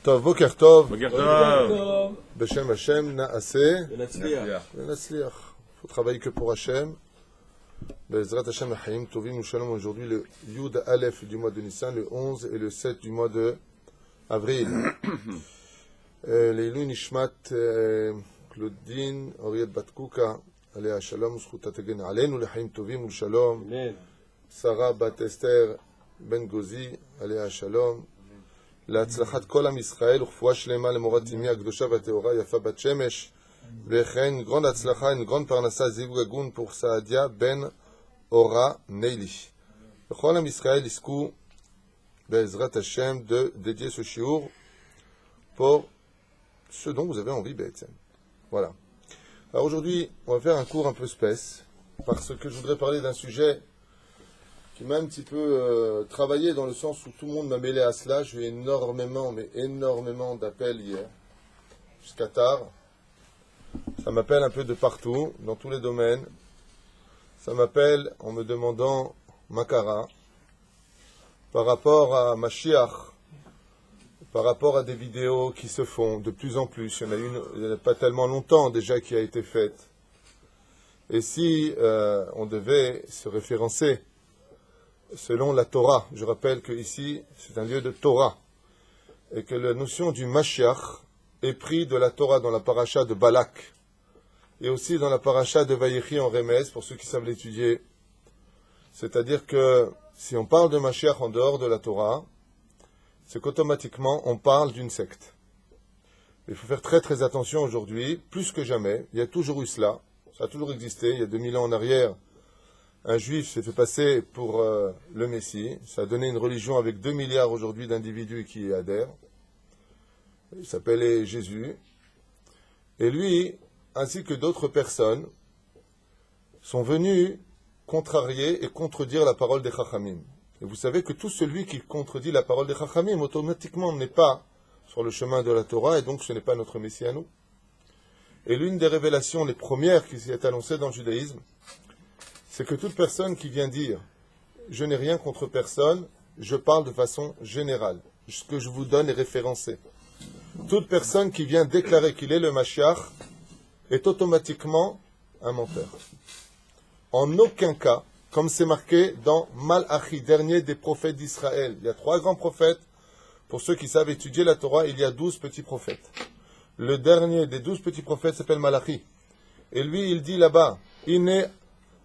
טוב, בוקר טוב. בוקר טוב. בשם השם נעשה ונצליח. ונצליח. Il faut travailler que pour Hachem. Bezrat Hachem Chaim Tovim, nous shalom aujourd'hui le Yud Aleph du mois de Nissan, le 11 et le 7 du mois de avril. Leilou Nishmat Claudine Oriette Batkouka, Alea Shalom, Zchuta Tegen Aleinu, Lechaim Tovim, ou Shalom. Sarah Bat Esther Ben Gozi, Alea Shalom. להצלחת כל עם ישראל ורפואה שלמה למורת אמי הקדושה והטהורה יפה בת שמש וכן גרון הצלחה גרון פרנסה זיווג הגון pour סעדיה בן אורה ניילי. וכל עם ישראל יזכו בעזרת השם de dédier ce shiur pour ce dont vous avez envie בעצם. Voilà. Alors aujourd'hui, on va faire un cours un peu spèce parce que je voudrais parler d'un sujet qui m'a un petit peu travaillé dans le sens où tout le monde m'a mêlé à cela. J'ai eu énormément d'appels hier, jusqu'à tard. Ça m'appelle un peu de partout, dans tous les domaines. Ça m'appelle en me demandant Makara, par rapport à Mashiach, par rapport à des vidéos qui se font de plus en plus. Il y en a une, il n'y a pas tellement longtemps déjà qui a été faite. Et si on devait se référencer selon la Torah, je rappelle que ici c'est un lieu de Torah et que la notion du Mashiach est prise de la Torah dans la paracha de Balak et aussi dans la paracha de Vayechi en Remez pour ceux qui savent l'étudier. C'est-à-dire que si on parle de Mashiach en dehors de la Torah, c'est qu'automatiquement on parle d'une secte. Il faut faire très très attention aujourd'hui, plus que jamais. Il y a toujours eu cela, ça a toujours existé. Il y a 2000 ans en arrière, un juif s'est fait passer pour le Messie. Ça a donné une religion avec 2 milliards aujourd'hui d'individus qui y adhèrent. Il s'appelait Jésus. Et lui, ainsi que d'autres personnes, sont venus contrarier et contredire la parole des Chachamim. Et vous savez que tout celui qui contredit la parole des Chachamim, automatiquement n'est pas sur le chemin de la Torah, et donc ce n'est pas notre Messie à nous. Et l'une des révélations, les premières qui s'y est annoncée dans le judaïsme, c'est que toute personne qui vient dire « je n'ai rien contre personne », je parle de façon générale. Ce que je vous donne est référencé. Toute personne qui vient déclarer qu'il est le Mashiach est automatiquement un menteur. En aucun cas, comme c'est marqué dans Malachi, dernier des prophètes d'Israël. Il y a 3 grands prophètes. Pour ceux qui savent étudier la Torah, il y a 12 petits prophètes. Le dernier des 12 petits prophètes s'appelle Malachi. Et lui, il dit là-bas « Ine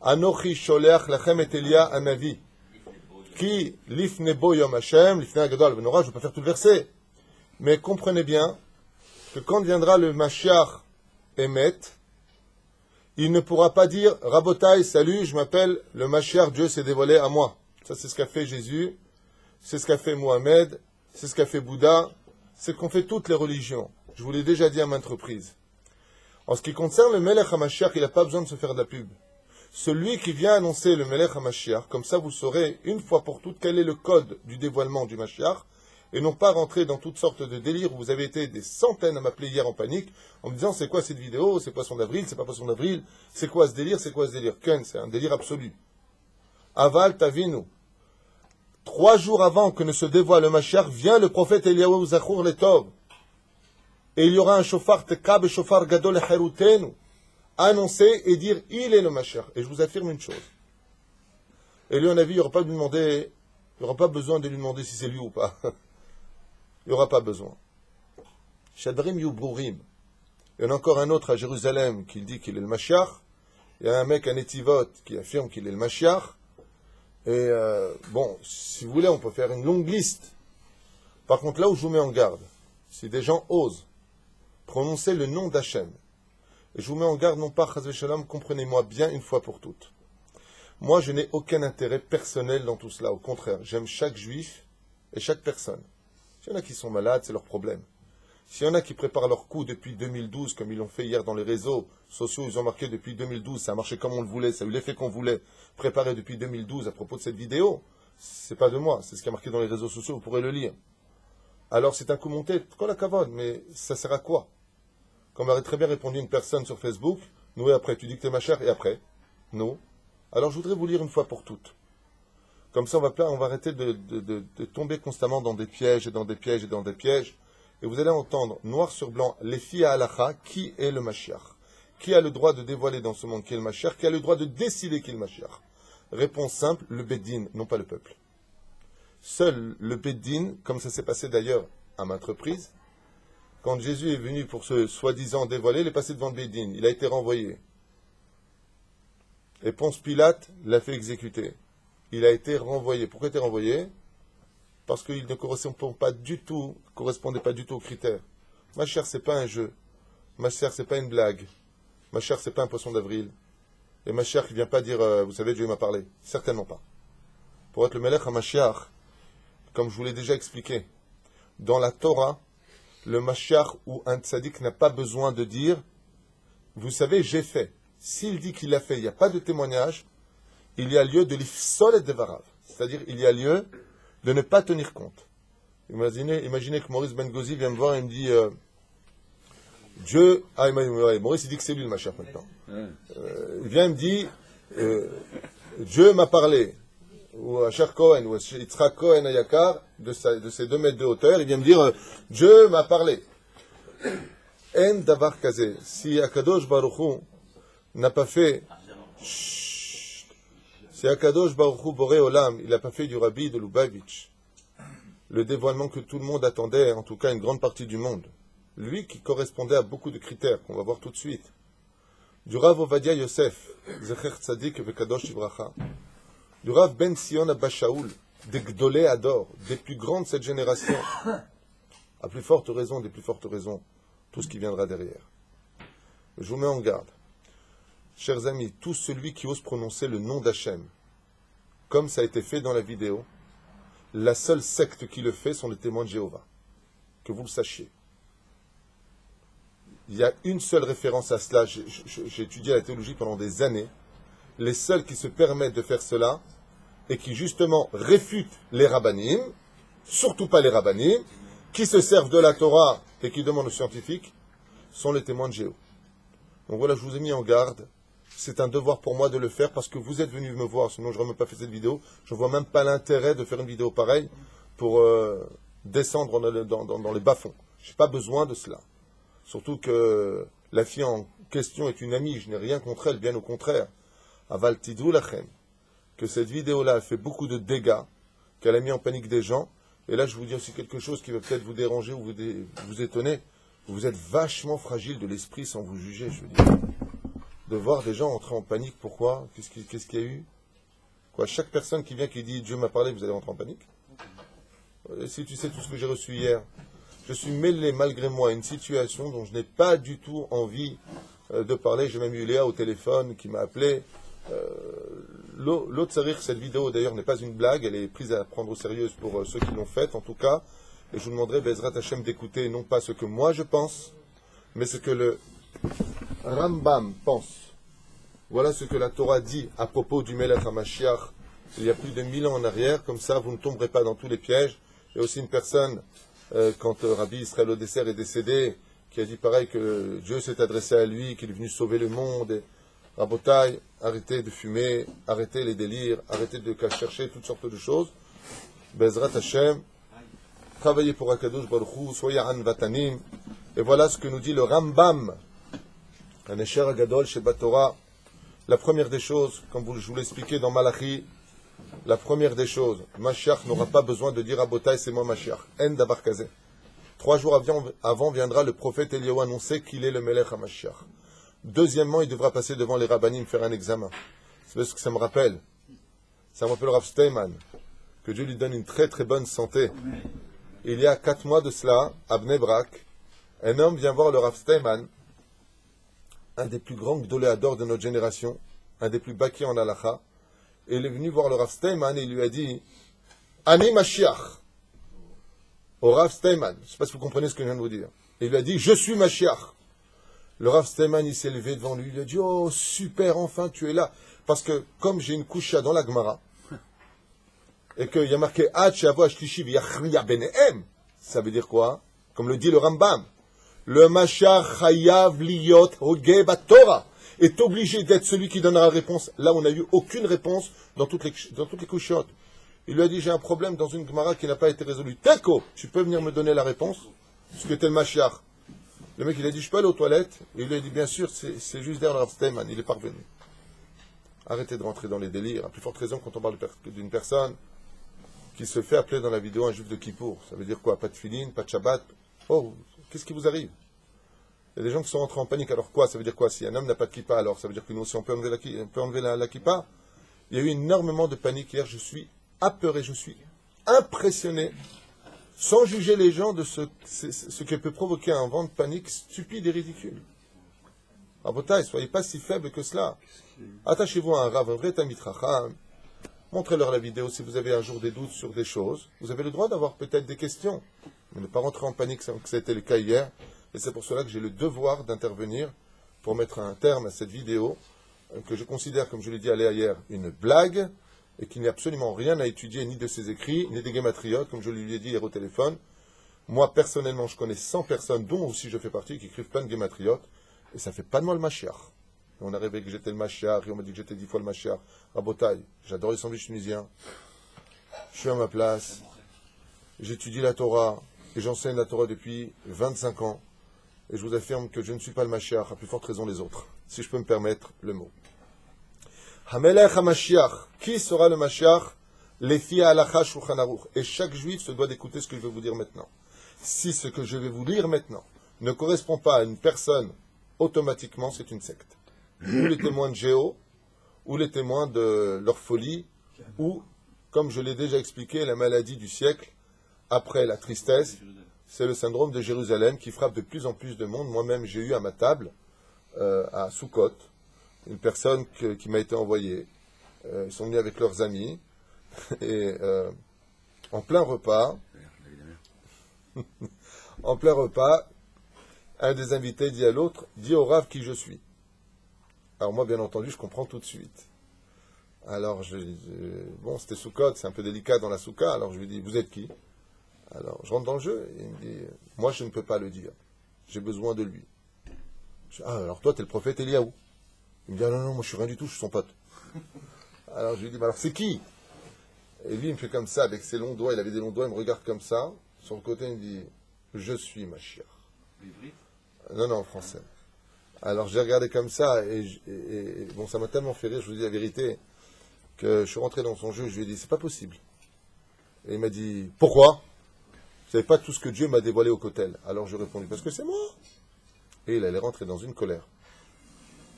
Anochi sholeach lachem et Elia anavi. Qui lifne bo yom Hashem, lifne agadol venora », je ne vais pas faire tout le verset. Mais comprenez bien que quand viendra le Mashiach Emet, il ne pourra pas dire « Rabotai, salut, je m'appelle le Mashiach, Dieu s'est dévoilé à moi ». Ça, c'est ce qu'a fait Jésus, c'est ce qu'a fait Mohamed, c'est ce qu'a fait Bouddha, c'est ce qu'ont fait toutes les religions. Je vous l'ai déjà dit à maintes reprises. En ce qui concerne le Melech HaMashiach, il n'a pas besoin de se faire de la pub. Celui qui vient annoncer le Melech HaMashiach, comme ça vous saurez une fois pour toutes quel est le code du dévoilement du Mashiach, et non pas rentrer dans toutes sortes de délires où vous avez été des centaines à m'appeler hier en panique, en me disant c'est quoi cette vidéo, c'est poisson d'avril, c'est pas poisson d'avril, c'est quoi ce délire, c'est quoi ce délire. Ken, c'est un délire absolu. Aval Tavinu. 3 jours avant que ne se dévoile le Mashiach, vient le prophète Eliyahu Zachor Letov. Et il y aura un shofar tekab et shofar gadol cherutenu. Annoncer et dire il est le Mashiach. Et je vous affirme une chose. Et lui, on a vu, il n'y aura pas besoin de lui demander si c'est lui ou pas. Il n'y aura pas besoin. Shadrim Yubrurim. Il y en a encore un autre à Jérusalem qui dit qu'il est le Mashiach. Il y a un mec à Netivot qui affirme qu'il est le Mashiach. Et bon, si vous voulez, on peut faire une longue liste. Par contre, là où je vous mets en garde, si des gens osent prononcer le nom d'Hachem, et je vous mets en garde, non pas, Chazvé Shalom, comprenez-moi bien une fois pour toutes. Moi, je n'ai aucun intérêt personnel dans tout cela. Au contraire, j'aime chaque juif et chaque personne. S'il y en a qui sont malades, c'est leur problème. S'il y en a qui préparent leur coup depuis 2012, comme ils l'ont fait hier dans les réseaux sociaux, ils ont marqué depuis 2012, ça a marché comme on le voulait, ça a eu l'effet qu'on voulait, préparé depuis 2012 à propos de cette vidéo, c'est pas de moi, c'est ce qui a marqué dans les réseaux sociaux, vous pourrez le lire. Alors c'est un coup monté, quoi la cavode, mais ça sert à quoi? Comme m'aurait très bien répondu une personne sur Facebook, nous et après, tu dis que t'es ma chère, et après? Non. Alors je voudrais vous lire une fois pour toutes. Comme ça, on va arrêter de tomber constamment dans des pièges et dans des pièges et dans des pièges. et vous allez entendre noir sur blanc les filles à halakha, qui est le Mashiach. Qui a le droit de dévoiler dans ce monde qui est le Mashiach? Qui a le droit de décider qui est le Mashiach? Réponse simple, le Beddin, non pas le peuple. Seul le Beddin, comme ça s'est passé d'ailleurs à maintes reprises, quand Jésus est venu pour se soi-disant dévoiler, il est passé devant le Beddin, il a été renvoyé. Et Ponce Pilate l'a fait exécuter. Il a été renvoyé. Pourquoi il a été renvoyé? Parce qu'il ne correspondait pas du tout aux critères. Ma chère, c'est pas un jeu. Ma chère, c'est pas une blague. Ma chère, c'est pas un poisson d'avril. Et ma chère, qui vient pas dire, vous savez, Dieu m'a parlé. Certainement pas. Pour être le Melech HaMashiach, comme je vous l'ai déjà expliqué, dans la Torah, le Mashiach ou un tzaddik n'a pas besoin de dire, vous savez, j'ai fait. S'il dit qu'il l'a fait, il n'y a pas de témoignage, il y a lieu de l'ifsol et de varav. C'est-à-dire, il y a lieu de ne pas tenir compte. Imaginez que Maurice Ben-Gozi vient me voir et me dit, Dieu, Maurice il dit que c'est lui le Mashiach maintenant. Il vient et me dit, Dieu m'a parlé, ou Asher Cohen, ou Yitzhak Cohen Ayakar, de ses 2 mètres de hauteur, il vient me dire, Dieu m'a parlé. En davar kazé, si Akadosh Baruch Hu n'a pas fait, si Akadosh Baruch Hu Boré Olam, il n'a pas fait du Rabbi de Lubavitch, le dévoilement que tout le monde attendait, en tout cas une grande partie du monde, lui qui correspondait à beaucoup de critères qu'on va voir tout de suite, du Rav Ovadia Yosef, Zecher Tzadik Vekadosh Ibracha, du Rav Ben Sion Abba Shaul, des Gdolé Ador, des plus grands de cette génération, à plus forte raison, des plus fortes raisons, tout ce qui viendra derrière. Je vous mets en garde. Chers amis, tout celui qui ose prononcer le nom d'Hachem, comme ça a été fait dans la vidéo, la seule secte qui le fait sont les témoins de Jéhovah. Que vous le sachiez. Il y a une seule référence à cela. J'ai étudié la théologie pendant des années. Les seuls qui se permettent de faire cela et qui justement réfutent les rabbanim, surtout pas les rabbanim, qui se servent de la Torah et qui demandent aux scientifiques, sont les témoins de Jéhovah. Donc voilà, je vous ai mis en garde. C'est un devoir pour moi de le faire parce que vous êtes venus me voir, sinon je n'aurais même pas fait cette vidéo. Je ne vois même pas l'intérêt de faire une vidéo pareille pour descendre dans les bas-fonds. Je n'ai pas besoin de cela. Surtout que la fille en question est une amie, je n'ai rien contre elle, bien au contraire. Aval tidou lachem, que cette vidéo-là a fait beaucoup de dégâts, qu'elle a mis en panique des gens. Et là, je vous dis aussi quelque chose qui va peut-être vous déranger ou vous étonner. Vous êtes vachement fragile de l'esprit sans vous juger, je veux dire. De voir des gens entrer en panique, pourquoi? Qu'est-ce qu'il y a eu? Quoi, chaque personne qui vient qui dit Dieu m'a parlé, vous allez rentrer en panique? Et si tu sais tout ce que j'ai reçu hier, je suis mêlé malgré moi à une situation dont je n'ai pas du tout envie de parler. J'ai même eu Léa au téléphone qui m'a appelé. L'autre rire, cette vidéo d'ailleurs n'est pas une blague, elle est prise à prendre au sérieux pour ceux qui l'ont faite en tout cas. Et je vous demanderai, Bezrat Hashem, d'écouter non pas ce que moi je pense, mais ce que le Rambam pense. Voilà ce que la Torah dit à propos du Melech HaMashiach il y a plus de 1000 ans en arrière. Comme ça, vous ne tomberez pas dans tous les pièges. Il y a aussi une personne, quand Rabbi Israël Odesser est décédé, qui a dit pareil que Dieu s'est adressé à lui, qu'il est venu sauver le monde. Et, Rabotai, arrêtez de fumer, arrêtez les délires, arrêtez de chercher toutes sortes de choses. Bezrat Hashem, travaillez pour Akadosh Baruch Hu, soyez an vatanim. Et voilà ce que nous dit le Rambam, un Esher Agadol chez Batora. La première des choses, comme je vous l'ai expliqué dans Malachi, la première des choses, Mashiach n'aura pas besoin de dire à Botaï, c'est moi Mashiach. En davar kazé. 3 jours avant viendra le prophète Eliyahu annoncer qu'il est le Melech HaMashiach. Deuxièmement, il devra passer devant les rabbanim faire un examen. C'est parce que ça me rappelle. Ça me rappelle Rav Steinman. Que Dieu lui donne une très très bonne santé. Il y a 4 mois de cela, à Bnei Brak, un homme vient voir le Rav Steinman, un des plus grands gdoléadors de notre génération, un des plus baki en halacha, et il est venu voir le Rav Steinman et il lui a dit Ani Mashiach au Rav Steinman. Je ne sais pas si vous comprenez ce que je viens de vous dire. Et il lui a dit je suis Mashiach. Le Rav Steinman, il s'est levé devant lui, il a dit oh super, enfin tu es là. Parce que comme j'ai une kusha dans la Gemara, et qu'il y a marqué Ad She'avo Ashlishi V'Yachriya Benehem, ça veut dire quoi? Comme le dit le Rambam, le Mashiach Chayav Liyot Hogeh Batorah est obligé d'être celui qui donnera la réponse. Là, on n'a eu aucune réponse dans toutes les kushotes. Il lui a dit j'ai un problème dans une Gemara qui n'a pas été résolu. Teko, tu peux venir me donner la réponse? puisque t'es le Mashiach. Le mec, il a dit, je peux aller aux toilettes? Et il lui a dit, bien sûr, c'est juste derrière le Rav Steinman, il est parvenu. Arrêtez de rentrer dans les délires. À plus forte raison quand on parle d'une personne qui se fait appeler dans la vidéo un juif de Kippour. Ça veut dire quoi? Pas de filine, pas de Shabbat. Oh, qu'est-ce qui vous arrive? Il y a des gens qui sont rentrés en panique. Alors quoi? Ça veut dire quoi? Si un homme n'a pas de kippa, alors ça veut dire que nous aussi on peut enlever la kippa? Il y a eu énormément de panique hier. Je suis apeuré, je suis impressionné, sans juger les gens de ce que peut provoquer un vent de panique stupide et ridicule. Rabotai, soyez pas si faibles que cela. Attachez-vous à un Rav, un vrai Talmid Chacham. Montrez-leur la vidéo si vous avez un jour des doutes sur des choses. Vous avez le droit d'avoir peut-être des questions. Mais ne pas rentrer en panique, que ça a été le cas hier. Et c'est pour cela que j'ai le devoir d'intervenir pour mettre un terme à cette vidéo, que je considère, comme je l'ai dit à Léa hier, une blague, et qu'il n'y a absolument rien à étudier, ni de ses écrits, ni des guématriotes, comme je lui ai dit hier au téléphone. Moi, personnellement, je connais 100 personnes, dont aussi je fais partie, qui écrivent plein de guématriotes, et ça fait pas de moi le Mashiach. Et on a rêvé que j'étais le Mashiach, et on m'a dit que j'étais 10 fois le Mashiach. Rabotai, j'adore les sandwichs tunisiens, je suis à ma place, j'étudie la Torah, et j'enseigne la Torah depuis 25 ans, et je vous affirme que je ne suis pas le Mashiach, à plus forte raison les autres, si je peux me permettre le mot. Hamelech HaMashiach, qui sera le Mashiach? Les filles halacha Shulchan Aruch. Et chaque juif se doit d'écouter ce que je vais vous dire maintenant. Si ce que je vais vous lire maintenant ne correspond pas à une personne, automatiquement c'est une secte. Ou les témoins de Géo, ou les témoins de leur folie, ou, comme je l'ai déjà expliqué, la maladie du siècle, après la tristesse, c'est le syndrome de Jérusalem qui frappe de plus en plus de monde. Moi-même, j'ai eu à ma table, à Soukot, une personne qui m'a été envoyée. Ils sont venus avec leurs amis, et en plein repas, un des invités dit à l'autre, dis au Rav qui je suis. Alors moi, bien entendu, je comprends tout de suite. Alors, bon, c'était Soukot, c'est un peu délicat dans la Souka, alors je lui dis, vous êtes qui? Alors, je rentre dans le jeu, et il me dit, moi, je ne peux pas le dire. J'ai besoin de lui. Je dis, ah, alors toi, t'es le prophète Eliaou. Il me dit, ah non, moi, je suis rien du tout, je suis son pote. Alors, je lui dis, alors, c'est qui? Et lui, il me fait comme ça, avec ses longs doigts, il avait des longs doigts, il me regarde comme ça. Sur le côté, il me dit, je suis Mashiach. Non, en français. Alors, j'ai regardé comme ça, et bon, ça m'a tellement fait rire, je vous dis la vérité, que je suis rentré dans son jeu, je lui ai dit, c'est pas possible. Et il m'a dit, pourquoi? Vous savez pas tout ce que Dieu m'a dévoilé au Kotel. Alors, je lui ai répondu, parce que c'est moi. Et il allait rentrer dans une colère.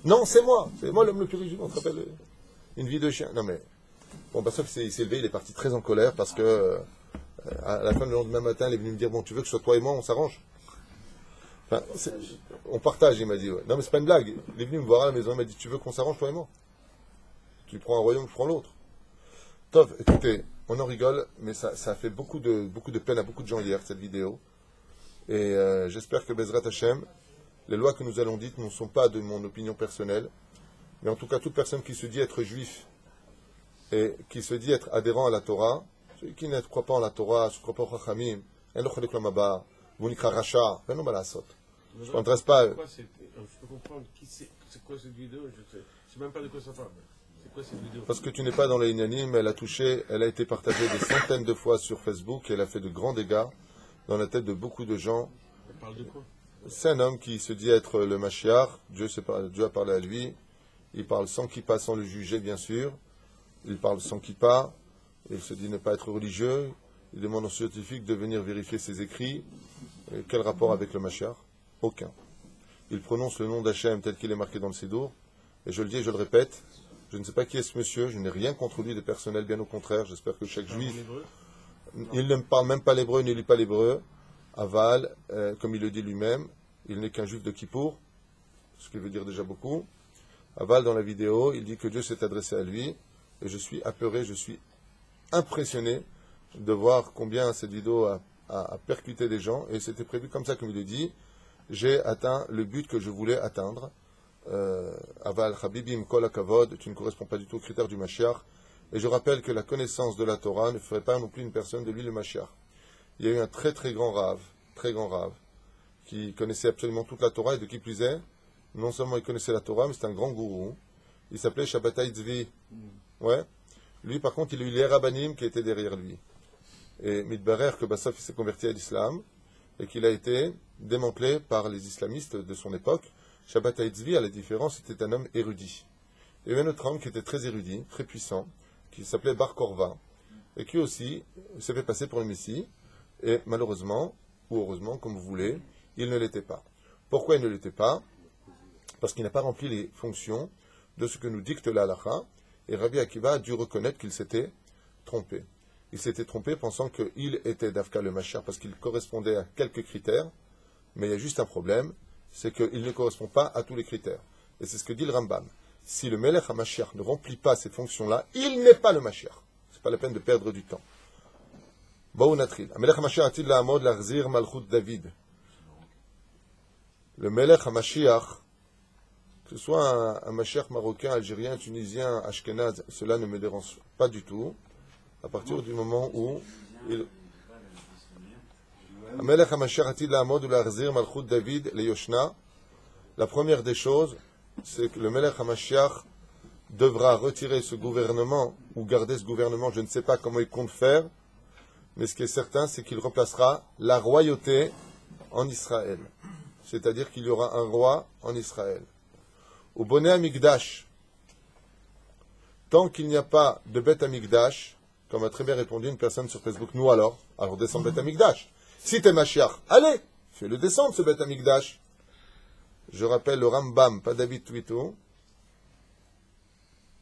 Non, c'est moi l'homme le plus riche du monde, on se rappelle, une vie de chien. Non, mais, bon, bah, sauf qu'il s'est levé, il est parti très en colère, parce que, à la fin du lendemain matin, il est venu me dire, bon, tu veux que ce soit toi et moi, on s'arrange? Enfin, on partage, il m'a dit. Ouais. Non, mais c'est pas une blague. Il est venu me voir à la maison, il m'a dit, tu veux qu'on s'arrange, toi et moi? Tu prends un royaume, je prends l'autre. Tov, écoutez, on en rigole, mais ça a fait beaucoup de peine à beaucoup de gens hier, cette vidéo. Et j'espère que Bezrat Hashem, les lois que nous allons dire ne sont pas de mon opinion personnelle, mais en tout cas, toute personne qui se dit être juif et qui se dit être adhérent à la Torah, celui qui ne croit pas en la Torah, ne croit pas au Chachamim, en le Cholek Lamaba, Vunikra Racha, ben non, Balasot. Je ne m'intéresse pas. Je peux comprendre c'est quoi cette vidéo, je ne sais même pas de quoi ça parle. C'est quoi cette vidéo? Parce que tu n'es pas dans les Inyanim, elle a été partagée des centaines de fois sur Facebook, et elle a fait de grands dégâts dans la tête de beaucoup de gens. Elle parle de quoi? C'est un homme qui se dit être le Mashiach, Dieu a parlé à lui, il parle sans kippa, sans le juger bien sûr, il parle sans kippa, il se dit ne pas être religieux, il demande aux scientifiques de venir vérifier ses écrits. Et quel rapport avec le Mashiach? Aucun. Il prononce le nom d'Hachem tel qu'il est marqué dans le Sidour, et je le dis et je le répète, je ne sais pas qui est ce monsieur, je n'ai rien contre lui de personnel, bien au contraire, j'espère que chaque juif, il ne parle même pas l'hébreu, il ne lit pas l'hébreu, aval, comme il le dit lui-même, il n'est qu'un juif de Kippour, ce qui veut dire déjà beaucoup. Aval, dans la vidéo, il dit que Dieu s'est adressé à lui, et je suis apeuré, je suis impressionné de voir combien cette vidéo a percuté des gens, et c'était prévu comme ça, comme il le dit, j'ai atteint le but que je voulais atteindre. Aval, Habibim, Kol HaKavod, tu ne corresponds pas du tout aux critères du Mashiach, et je rappelle que la connaissance de la Torah ne ferait pas non plus une personne de lui le Mashiach. Il y a eu un très grand rave, qui connaissait absolument toute la Torah, et de qui plus est, non seulement il connaissait la Torah, mais c'était un grand gourou. Il s'appelait Shabbatai Tzvi. Ouais. Lui, par contre, il a eu les Rabbanim qui étaient derrière lui. Et Midbarer, que Bassof s'est converti à l'islam, et qu'il a été démantelé par les islamistes de son époque. Shabbatai Tzvi, à la différence, était un homme érudit. Il y avait un autre homme qui était très érudit, très puissant, qui s'appelait Bar Korva, et qui aussi s'est fait passer pour le Messie, et malheureusement, ou heureusement, comme vous voulez, il ne l'était pas. Pourquoi il ne l'était pas? Parce qu'il n'a pas rempli les fonctions de ce que nous dicte la halakha, et Rabbi Akiva a dû reconnaître qu'il s'était trompé. Il s'était trompé pensant qu'il était Dafka le Mashiach parce qu'il correspondait à quelques critères, mais il y a juste un problème, c'est qu'il ne correspond pas à tous les critères. Et c'est ce que dit le Rambam. Si le Melech HaMashiach ne remplit pas ces fonctions-là, il n'est pas le Mashiach. Ce n'est pas la peine de perdre du temps. Ba'u natril. Melech HaMashiach a-t-il la'amod l'achzir malchut David? Le Melech HaMashiach, que ce soit un Mashiach marocain, algérien, tunisien, ashkenaz, cela ne me dérange pas du tout, à partir du moment où il... Melech HaMashiach a-t-il la'amod l'achzir malchut David le Yoshna? La première des choses, c'est que le Melech HaMashiach devra retirer ce gouvernement, ou garder ce gouvernement, je ne sais pas comment il compte faire, mais ce qui est certain, c'est qu'il remplacera la royauté en Israël. C'est-à-dire qu'il y aura un roi en Israël. Au Bonnet Amikdash, tant qu'il n'y a pas de Beth Amikdash, comme a très bien répondu une personne sur Facebook, nous alors descends Beth Amikdash. Si t'es Mashiach, allez, fais-le descendre ce Beth Amikdash. Je rappelle le Rambam, pas David Twito,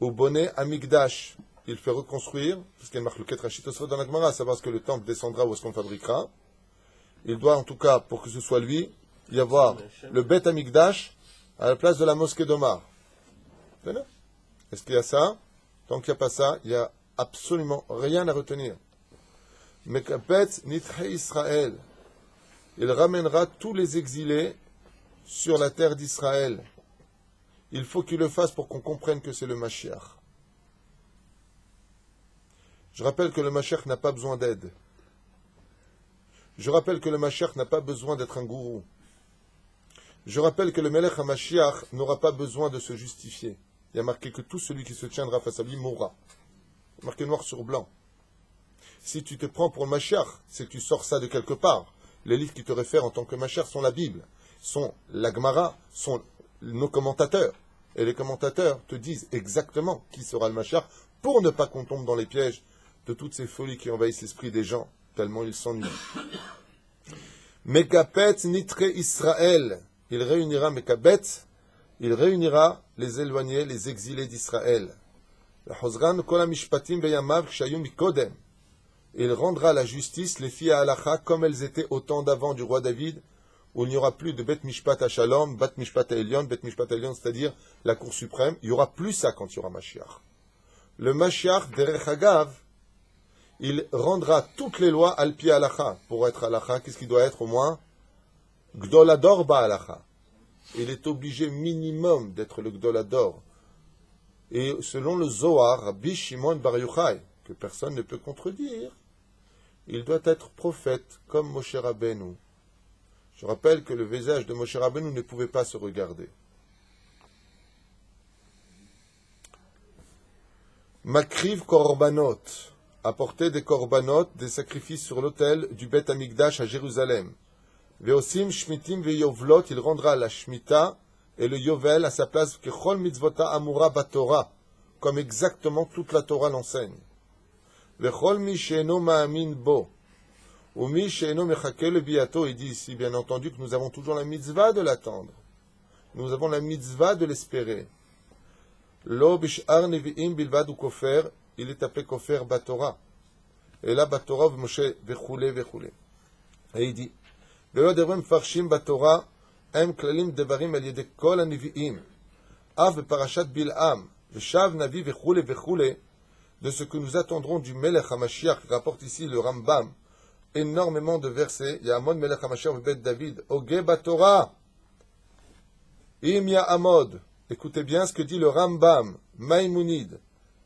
au Bonnet Amikdash, il fait reconstruire, parce qu'il y a une marque Rachitosot dans la Gemara, à savoir ce que le temple descendra ou est-ce qu'on le fabriquera. Il doit en tout cas, pour que ce soit lui, y avoir le Bet Amikdash à la place de la mosquée d'Omar. Est-ce qu'il y a ça? Tant qu'il n'y a pas ça, il n'y a absolument rien à retenir. Mekapet Nitre Israël, il ramènera tous les exilés sur la terre d'Israël. Il faut qu'il le fasse pour qu'on comprenne que c'est le Mashiach. Je rappelle que le Mashiach n'a pas besoin d'aide. Je rappelle que le Mashiach n'a pas besoin d'être un gourou. Je rappelle que le Melech HaMashiach n'aura pas besoin de se justifier. Il y a marqué que tout celui qui se tiendra face à lui mourra. Marqué noir sur blanc. Si tu te prends pour le Mashiach, c'est que tu sors ça de quelque part. Les livres qui te réfèrent en tant que Mashiach sont la Bible, sont la Gemara, sont nos commentateurs. Et les commentateurs te disent exactement qui sera le Mashiach pour ne pas qu'on tombe dans les pièges de toutes ces folies qui envahissent l'esprit des gens, tellement ils s'ennuient. Mekapet nitre Israël. Il réunira Mekabet, il réunira les éloignés, les exilés d'Israël. Il rendra la justice, les filles à Halacha, comme elles étaient au temps d'avant du roi David, où il n'y aura plus de Bet Mishpat à Shalom, Bet Mishpat à Elion, c'est-à-dire la Cour suprême. Il n'y aura plus ça quand il y aura Mashiach. Le Mashiach, Derech Hagav, il rendra toutes les lois al-pi halacha. Pour être halacha, qu'est-ce qu'il doit être au moins? Gdolador ba halacha. Il est obligé minimum d'être le Gdolador. Et selon le Zohar, Rabbi Shimon Bar Yochai, que personne ne peut contredire, il doit être prophète comme Moshe Rabbeinu. Je rappelle que le visage de Moshe Rabbeinu ne pouvait pas se regarder. Makriv korbanot, apporter des korbanot, des sacrifices sur l'autel du Bet Amikdash à Jérusalem. Veosim shmitim veyovlot, il rendra la shmita et le yovel à sa place kechol mitzvota amura batora, comme exactement toute la Torah l'enseigne. Vechol mi she'eno ma'amin bo, ou mi she'eno mechake le biato, il dit ici bien entendu que nous avons toujours la mitzvah de l'attendre. Nous avons la mitzvah de l'espérer. Lo bish'ar nevi'im bilvad ou kofer, il est appelé kofer batora. Et là batora Moshe vechule vechule. Et il dit ולא דברים מפרשים בתורה הם כללים דברים על ידי כל הנביאים. אף בפרשת בלעם, ושב נביא וכו' וכו', de ce que nous attendrons du Melech HaMashiach, rapporte ici le Rambam, énormément de versets. Il y a Amod Melech HaMashiach Beth David, Ogé Batorah, Im Ya Amod, écoutez bien ce que dit le Rambam, Maïmounide,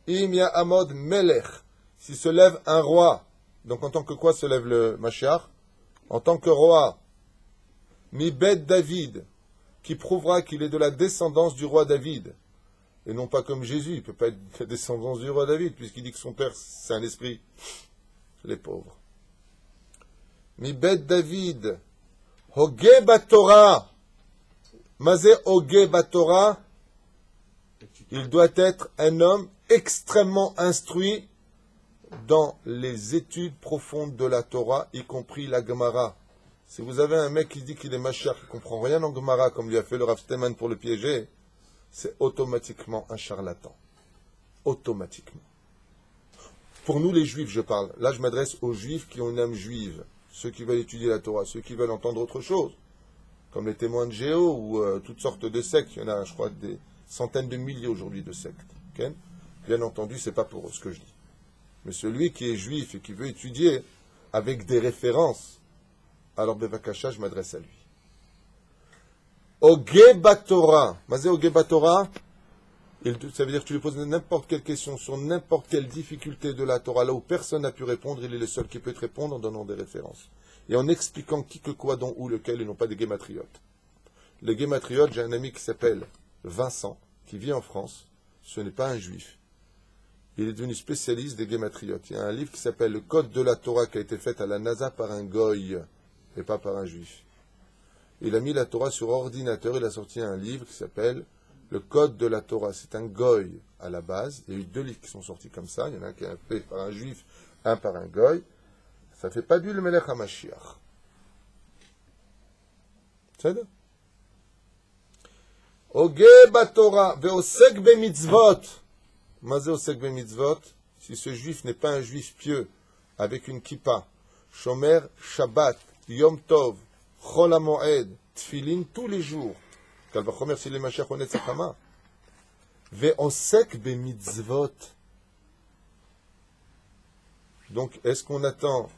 Im Ya Amod Melech, s'il se lève un roi, donc en tant que quoi se lève le Mashiach? En tant que roi, mi Bet David, qui prouvera qu'il est de la descendance du roi David, et non pas comme Jésus, il ne peut pas être de la descendance du roi David, puisqu'il dit que son père, c'est un esprit. Les pauvres. Mi Bet David, Hoge Batorah. Mazé Hoge Batorah. Il doit être un homme extrêmement instruit dans les études profondes de la Torah, y compris la Gemara. Si vous avez un mec qui dit qu'il est Mashiach, qui ne comprend rien en Gemara, comme lui a fait le Rav Steman pour le piéger, c'est automatiquement un charlatan. Automatiquement. Pour nous les juifs, je parle. Là, je m'adresse aux juifs qui ont une âme juive. Ceux qui veulent étudier la Torah, ceux qui veulent entendre autre chose. Comme les témoins de Jéhovah ou toutes sortes de sectes. Il y en a, je crois, des centaines de milliers aujourd'hui de sectes. Okay? Bien entendu, c'est pas pour eux ce que je dis. Mais celui qui est juif et qui veut étudier avec des références, alors Bevakasha, je m'adresse à lui. Hoge Batorah. Mazé Hoge Batorah, ça veut dire que tu lui poses n'importe quelle question sur n'importe quelle difficulté de la Torah, là où personne n'a pu répondre, il est le seul qui peut te répondre en donnant des références. Et en expliquant qui que quoi, dont, où, lequel, et non pas des guématriotes. Les guématriotes, j'ai un ami qui s'appelle Vincent, qui vit en France. Ce n'est pas un juif. Il est devenu spécialiste des guématriotes. Il y a un livre qui s'appelle Le Code de la Torah, qui a été fait à la NASA par un goy, et pas par un juif. Il a mis la Torah sur ordinateur, il a sorti un livre qui s'appelle Le Code de la Torah. C'est un goy à la base. Il y a eu 2 livres qui sont sortis comme ça. Il y en a un qui est fait par un juif, un par un goy. Ça fait pas du le Melech HaMashiach. C'est ça? Hoge Batorah ve'osek b'mitzvot. Mazé osek b'mitzvot. Si ce juif n'est pas un juif pieux, avec une kippa, shomer Shabbat, Yom Tov, Chol HaMoed, Tfilin tous les jours. Kal vachomer s'il est Mashiach ou Netzach Hama. Ve'osek b'mitzvot. Donc, est-ce qu'on attend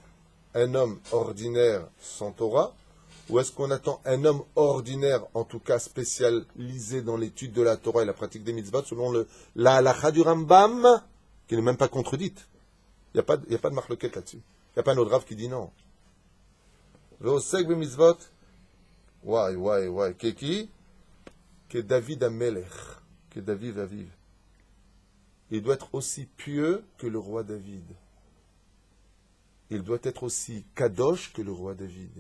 un homme ordinaire sans Torah, ou est-ce qu'on attend un homme ordinaire, en tout cas spécialisé dans l'étude de la Torah et la pratique des mitzvot, selon la halakha du Rambam, qui n'est même pas contredite. Il n'y a pas de marloquette là-dessus. Il n'y a pas un autre Rav qui dit non. Ve'osek b'mitzvot, Keki, que David Amelech, que David Aviv. Il doit être aussi pieux que le roi David. Il doit être aussi kadosh que le roi David,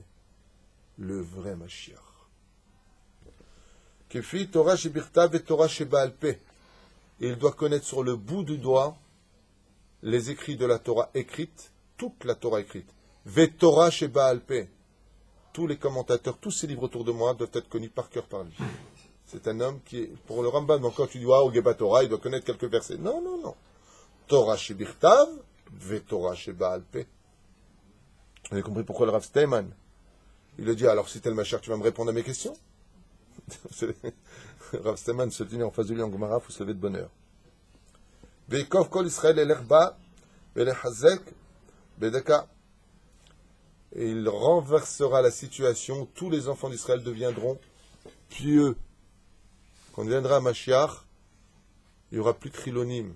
le vrai Mashiach. Kefi Torah shebirtav et Torah shebaal peh. Et il doit connaître sur le bout du doigt les écrits de la Torah écrite, toute la Torah écrite. Ve Torah shebaal peh. Tous les commentateurs, tous ces livres autour de moi doivent être connus par cœur par lui. C'est un homme qui est, pour le Rambam, donc quand tu dis, au Geba Torah, il doit connaître quelques versets. Non, non, non. Torah shebirtav, ve Torah shebaal peh. Vous avez compris pourquoi le Rav Steinman, il a dit, alors si t'es le Mashiach, tu vas me répondre à mes questions? Rav Steinman se tenait en face de lui en Gemara, il faut se lever de bonne heure. Veikov kol Israël el-erba, velechazek, bedeka. Et il renversera la situation, tous les enfants d'Israël deviendront pieux. Quand on viendra à Mashiach, il n'y aura plus de chilonim.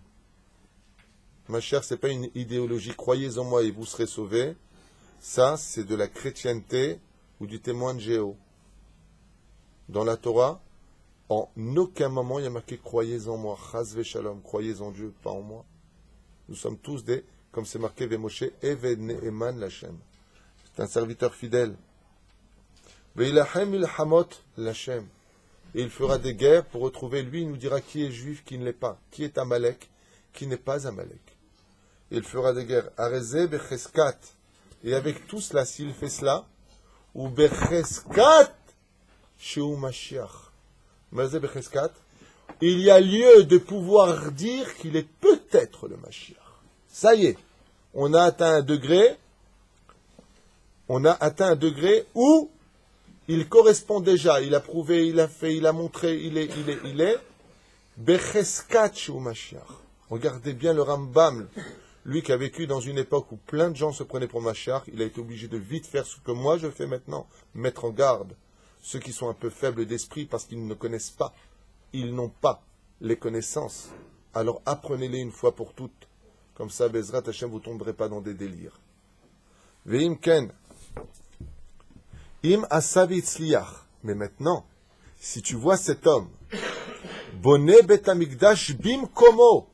Mashiach, ce n'est pas une idéologie, croyez en moi et vous serez sauvés. Ça, c'est de la chrétienté ou du témoin de Jéhovah. Dans la Torah, en aucun moment il y a marqué croyez en moi, chas v'shalom, croyez en Dieu, pas en moi. Nous sommes tous des, comme c'est marqué Vemoshe, Eved Ne'eman Lachem. C'est un serviteur fidèle. Ve'ilachem ilhamot Lachem. Et il fera des guerres pour retrouver, lui, il nous dira qui est juif, qui ne l'est pas, qui est Amalek, qui n'est pas Amalek. Il fera des guerres. Arezeh becheskat. Et avec tout cela, s'il fait cela, ou becheskat, sheu Mashiach. Arezeh becheskat. Il y a lieu de pouvoir dire qu'il est peut-être le Mashiach. Ça y est, on a atteint un degré où il correspond déjà, il a prouvé, il a fait, il a montré, il est Becheskat Sheu Mashiach. Regardez bien le Rambam, lui qui a vécu dans une époque où plein de gens se prenaient pour Mashiach, il a été obligé de vite faire ce que moi je fais maintenant, mettre en garde ceux qui sont un peu faibles d'esprit parce qu'ils ne connaissent pas, ils n'ont pas les connaissances. Alors apprenez-les une fois pour toutes. Comme ça, Bezrat Hashem, vous ne tomberez pas dans des délires. Ve'im ken. Im asav itzliach. Mais maintenant, si tu vois cet homme, Boné Bet Hamikdash bim komo,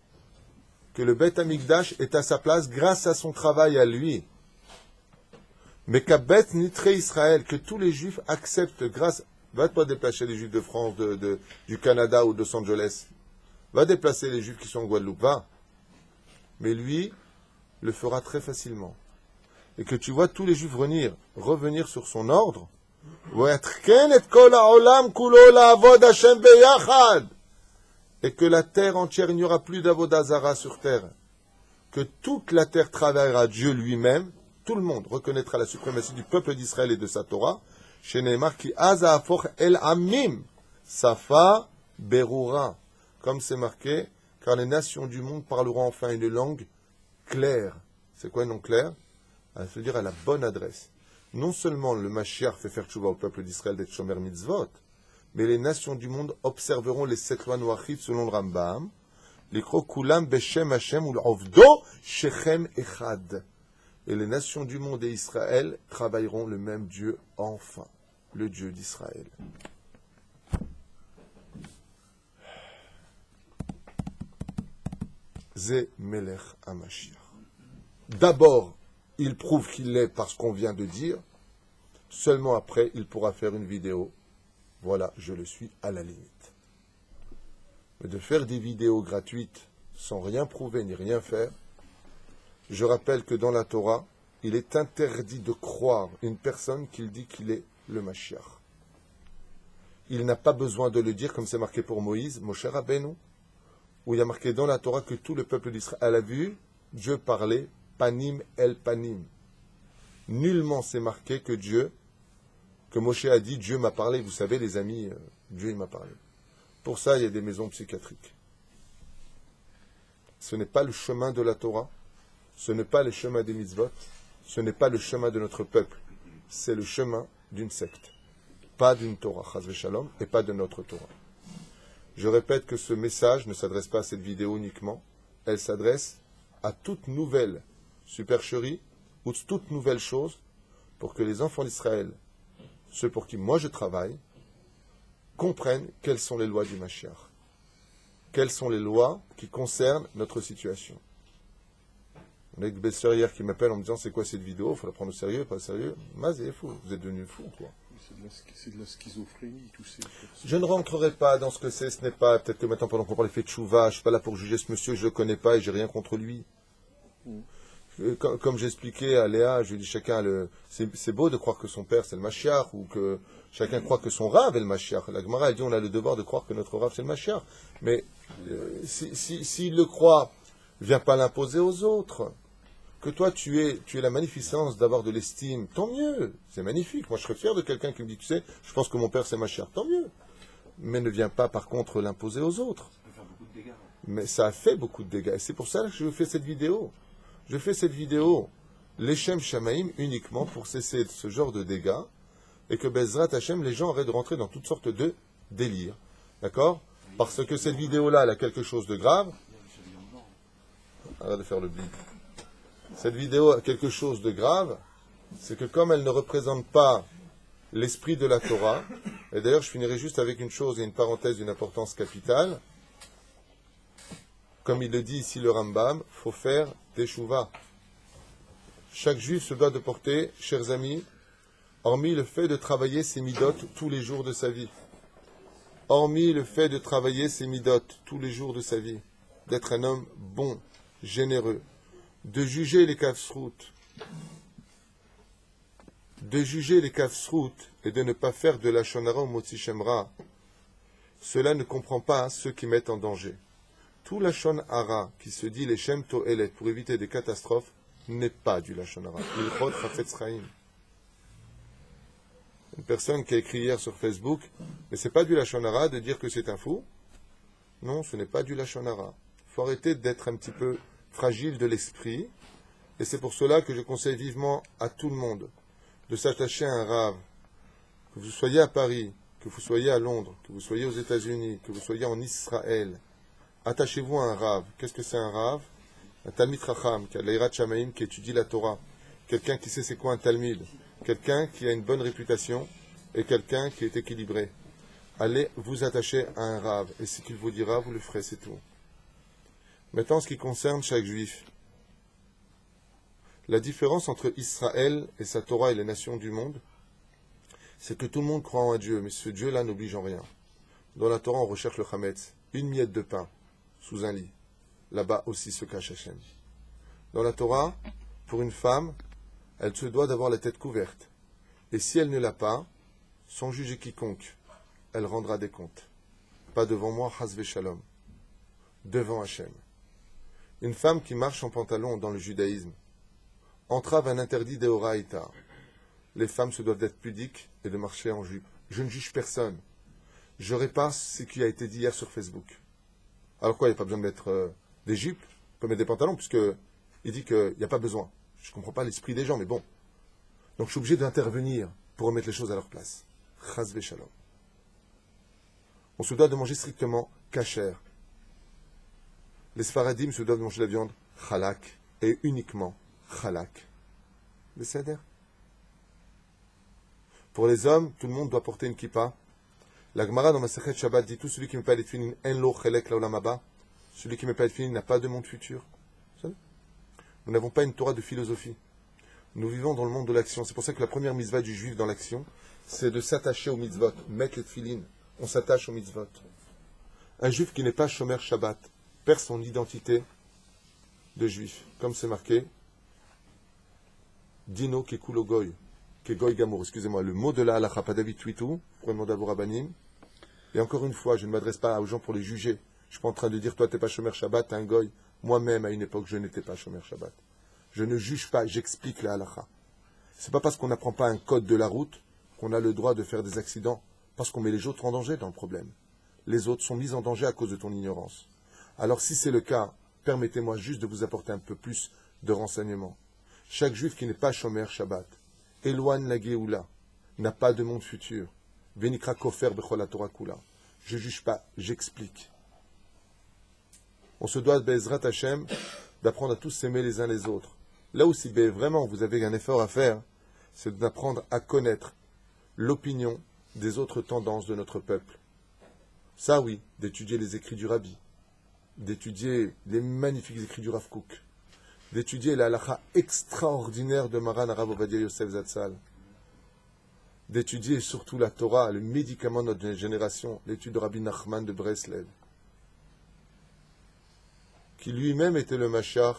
que le Bet Hamikdash est à sa place grâce à son travail à lui. Mais qu'Abet Nitre Israël, que tous les juifs acceptent grâce. Va pas déplacer les juifs de France, du Canada ou de Los Angeles. Va déplacer les juifs qui sont en Guadeloupe, va. Mais lui le fera très facilement. Et que tu vois tous les juifs revenir sur son ordre. Et que la terre entière, il n'y aura plus d'Avodah Zara sur terre. Que toute la terre travaillera Dieu lui-même. Tout le monde reconnaîtra la suprématie du peuple d'Israël et de sa Torah. Chez Neymar qui Azafor El Amim. Safa Berura. Comme c'est marqué, car les nations du monde parleront enfin une langue claire. C'est quoi une langue claire? Elle veut dire à la bonne adresse. Non seulement le Mashiach fait faire tchouva au peuple d'Israël d'être Shomer Mitzvot, mais les nations du monde observeront les 7 lois noachites selon le Rambam, les Kulam Beshem Hashem ou l'Ovdo Shechem Echad. Et les nations du monde et Israël travailleront le même Dieu enfin, le Dieu d'Israël. Ze Melech HaMashiach. D'abord, il prouve qu'il l'est par ce qu'on vient de dire. Seulement après, il pourra faire une vidéo. Voilà, je le suis à la limite. Mais de faire des vidéos gratuites sans rien prouver ni rien faire, je rappelle que dans la Torah, il est interdit de croire une personne qui dit qu'il est le Mashiach. Il n'a pas besoin de le dire comme c'est marqué pour Moïse, Moshe Rabbeinu, où il y a marqué dans la Torah que tout le peuple d'Israël a vu Dieu parler panim el panim. Nullement c'est marqué que Moshe a dit Dieu m'a parlé. Vous savez les amis, Dieu il m'a parlé. Pour ça il y a des maisons psychiatriques. Ce n'est pas le chemin de la Torah, ce n'est pas le chemin des mitzvot, ce n'est pas le chemin de notre peuple, c'est le chemin d'une secte. Pas d'une Torah, chas v'shalom, et pas de notre Torah. Je répète que ce message ne s'adresse pas à cette vidéo uniquement, elle s'adresse à toute nouvelle supercherie ou toute nouvelle chose pour que les enfants d'Israël, ceux pour qui moi je travaille, comprennent quelles sont les lois du Mashiach. Quelles sont les lois qui concernent notre situation. On a une belle-sœur hier qui m'appelle en me disant c'est quoi cette vidéo, il faut la prendre au sérieux, pas au sérieux. Mazé est fou, vous êtes devenu fou quoi. C'est de la schizophrénie, tout ça. Je ne rentrerai pas dans ce que c'est, ce n'est pas. Peut-être que maintenant, pendant qu'on parle de tchouva, je ne suis pas là pour juger ce monsieur, je ne le connais pas et j'ai rien contre lui. Comme j'expliquais à Léa, je lui dis chacun c'est beau de croire que son père c'est le Mashiach ou que chacun croit que son Rav est le Mashiach. La Gemara elle dit on a le devoir de croire que notre Rav c'est le Mashiach. Mais s'il le croit, ne viens pas l'imposer aux autres. Que toi tu es la magnificence d'avoir de l'estime, tant mieux, c'est magnifique. Moi je serais fier de quelqu'un qui me dit tu sais, je pense que mon père c'est Mashiach, tant mieux. Mais ne viens pas par contre l'imposer aux autres. Ça peut faire beaucoup de dégâts. Mais ça a fait beaucoup de dégâts. Et c'est pour ça que je fais cette vidéo. Je fais cette vidéo, l'Echem Shamaïm, uniquement pour cesser ce genre de dégâts, et que Bezrat Hashem, les gens arrêtent de rentrer dans toutes sortes de délires. D'accord? Parce que cette vidéo-là, elle a quelque chose de grave. Arrête de faire le bide. Cette vidéo a quelque chose de grave, c'est que comme elle ne représente pas l'esprit de la Torah, et d'ailleurs je finirai juste avec une chose et une parenthèse d'une importance capitale, comme il le dit ici le Rambam, il faut faire teshuva. Chaque juif se doit de porter, chers amis, hormis le fait de travailler ses midot tous les jours de sa vie, hormis le fait de travailler ses midot tous les jours de sa vie, d'être un homme bon, généreux, de juger les kafsrout, et de ne pas faire de la shonara ou motzi shemra, cela ne comprend pas ceux qui mettent en danger. Tout lachon hara qui se dit les shem to'elet pour éviter des catastrophes n'est pas du lachon hara. Ilchot chafetz chaim. Une personne qui a écrit hier sur Facebook, mais c'est pas du lachon hara de dire que c'est un fou. Non, ce n'est pas du lachon hara. Il faut arrêter d'être un petit peu fragile de l'esprit, et c'est pour cela que je conseille vivement à tout le monde de s'attacher à un rave, que vous soyez à Paris, que vous soyez à Londres, que vous soyez aux États-Unis, que vous soyez en Israël. Attachez-vous à un rave. Qu'est-ce que c'est un rave? Un Talmid Chacham, qui a l'Eirat Shamaim, qui étudie la Torah. Quelqu'un qui sait c'est quoi un Talmid. Quelqu'un qui a une bonne réputation et quelqu'un qui est équilibré. Allez vous attacher à un rave. Et ce qu'il vous dira, vous le ferez, c'est tout. Maintenant, ce qui concerne chaque juif. La différence entre Israël et sa Torah et les nations du monde, c'est que tout le monde croit en un Dieu, mais ce Dieu-là n'oblige en rien. Dans la Torah, on recherche le Hametz, une miette de pain sous un lit. Là-bas aussi se cache Hachem. Dans la Torah, pour une femme, elle se doit d'avoir la tête couverte. Et si elle ne l'a pas, sans juger quiconque, elle rendra des comptes. Pas devant moi, Hasve Shalom. Devant Hachem. Une femme qui marche en pantalon dans le judaïsme entrave un interdit d'Eoraïta. Les femmes se doivent d'être pudiques et de marcher en jupe. Je ne juge personne. Je repasse ce qui a été dit hier sur Facebook. Alors quoi, il n'y a pas besoin de mettre des jupes, on peut mettre des pantalons, puisqu'il dit qu'il n'y a pas besoin. Je ne comprends pas l'esprit des gens, mais bon. Donc je suis obligé d'intervenir pour remettre les choses à leur place. Chas v'shalom. On se doit de manger strictement kasher. Les Sfaradim se doivent de manger la viande chalak, et uniquement chalak. Le seder. Pour les hommes, tout le monde doit porter une kippa. La Gemara dans Masechet Shabbat dit tout celui qui ne met pas les tefillin en lo chelek laolam haba. Celui qui ne met pas les tefillin n'a pas de monde futur. Nous n'avons pas une Torah de philosophie. Nous vivons dans le monde de l'action. C'est pour ça que la première mitzvah du juif dans l'action, c'est de s'attacher aux mitzvot, mettre les tefillin. On s'attache aux mitzvot. Un juif qui n'est pas shomer Shabbat perd son identité de juif. Comme c'est marqué, Dino kekulo goy. Kegoy Gamour, excusez-moi, le mot de la halakha, pas David Twitou, pour demander à vos rabbanim. Et encore une fois, je ne m'adresse pas aux gens pour les juger. Je suis pas en train de dire, toi, t'es pas Shomer Shabbat, t'es un goy. Moi-même, à une époque, je n'étais pas Shomer Shabbat. Je ne juge pas, j'explique la halakha. C'est pas parce qu'on n'apprend pas un code de la route qu'on a le droit de faire des accidents, parce qu'on met les autres en danger dans le problème. Les autres sont mis en danger à cause de ton ignorance. Alors, si c'est le cas, permettez-moi juste de vous apporter un peu plus de renseignements. Chaque juif qui n'est pas Shomer Shabbat, éloigne la Géoula, n'a pas de monde futur. Venikra kofer bechol Torah kula. Je ne juge pas, j'explique. On se doit, Be'ezrat Hashem, d'apprendre à tous s'aimer les uns les autres. Là où si vraiment vous avez un effort à faire, c'est d'apprendre à connaître l'opinion des autres tendances de notre peuple. Ça oui, d'étudier les écrits du Rabbi, d'étudier les magnifiques écrits du Rav Kook, d'étudier la halakha extraordinaire de Maran Arav Ovadia Yosef Zatzal, d'étudier surtout la Torah, le médicament de notre génération, l'étude de Rabbi Nachman de Breslev, qui lui-même était le Mashiach,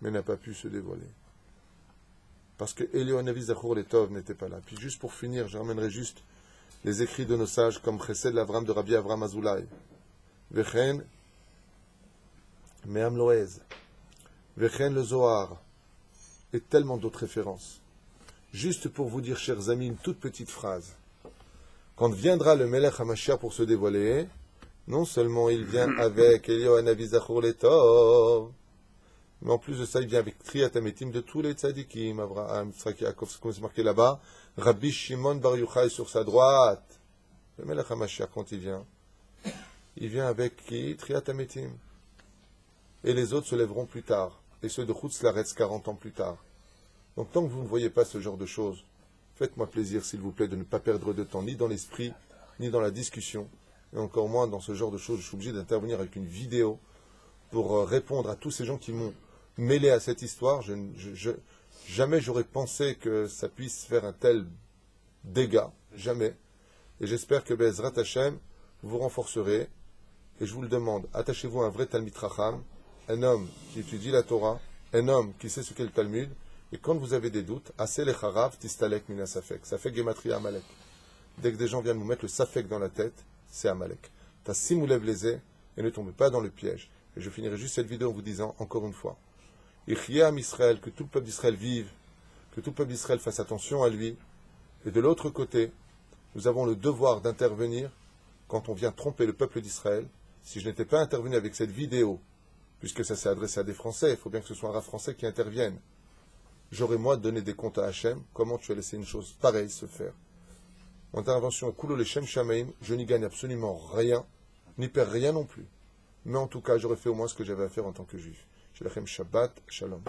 mais n'a pas pu se dévoiler. Parce que Eliyahu Hanavi Zachor Letov n'était pas là. Puis juste pour finir, je ramènerai juste les écrits de nos sages, comme Chesed l'Avram de Rabbi Avram Azoulay, Vechen, Me'am Loez, Vechen le Zohar, et tellement d'autres références. Juste pour vous dire, chers amis, une toute petite phrase. Quand viendra le Melech HaMashiach pour se dévoiler, non seulement il vient avec Eliyahu Hanavi Zachor Letov, mais en plus de ça, il vient avec Triat Hametim de tous les tzadikim, Abraham, Yitzhak, Yaakov, comme c'est marqué là-bas, Rabbi Shimon Bar Yochai sur sa droite. Le Melech HaMashiach, quand il vient avec qui? Triat Hametim. Et les autres se lèveront plus tard. Et ceux de Chutz Laretz 40 ans plus tard. Donc tant que vous ne voyez pas ce genre de choses, faites-moi plaisir, s'il vous plaît, de ne pas perdre de temps, ni dans l'esprit, ni dans la discussion, et encore moins dans ce genre de choses. Je suis obligé d'intervenir avec une vidéo pour répondre à tous ces gens qui m'ont mêlé à cette histoire. Jamais j'aurais pensé que ça puisse faire un tel dégât. Jamais. Et j'espère que Be'ezrat Hashem, vous renforcerez. Et je vous le demande, attachez-vous à un vrai Talmid Chacham, un homme qui étudie la Torah, un homme qui sait ce qu'est le Talmud. Et quand vous avez des doutes, Aseh lecharav tistalek mina safek. Safek gematria Amalek. Dès que des gens viennent vous mettre le safek dans la tête, c'est Amalek. Tassim ou lève les et ne tombez pas dans le piège. Et je finirai juste cette vidéo en vous disant, encore une fois, Ichya Israël, que tout le peuple d'Israël vive, que tout le peuple d'Israël fasse attention à lui. Et de l'autre côté, nous avons le devoir d'intervenir quand on vient tromper le peuple d'Israël. Si je n'étais pas intervenu avec cette vidéo, puisque ça s'est adressé à des Français, il faut bien que ce soit un Rav français qui intervienne, j'aurais moi donné des comptes à Hachem. Comment tu as laissé une chose pareille se faire? Mon intervention Kulo le Shem Shamaim, je n'y gagne absolument rien, n'y perds rien non plus. Mais en tout cas, j'aurais fait au moins ce que j'avais à faire en tant que juif. Shalom. Shalom.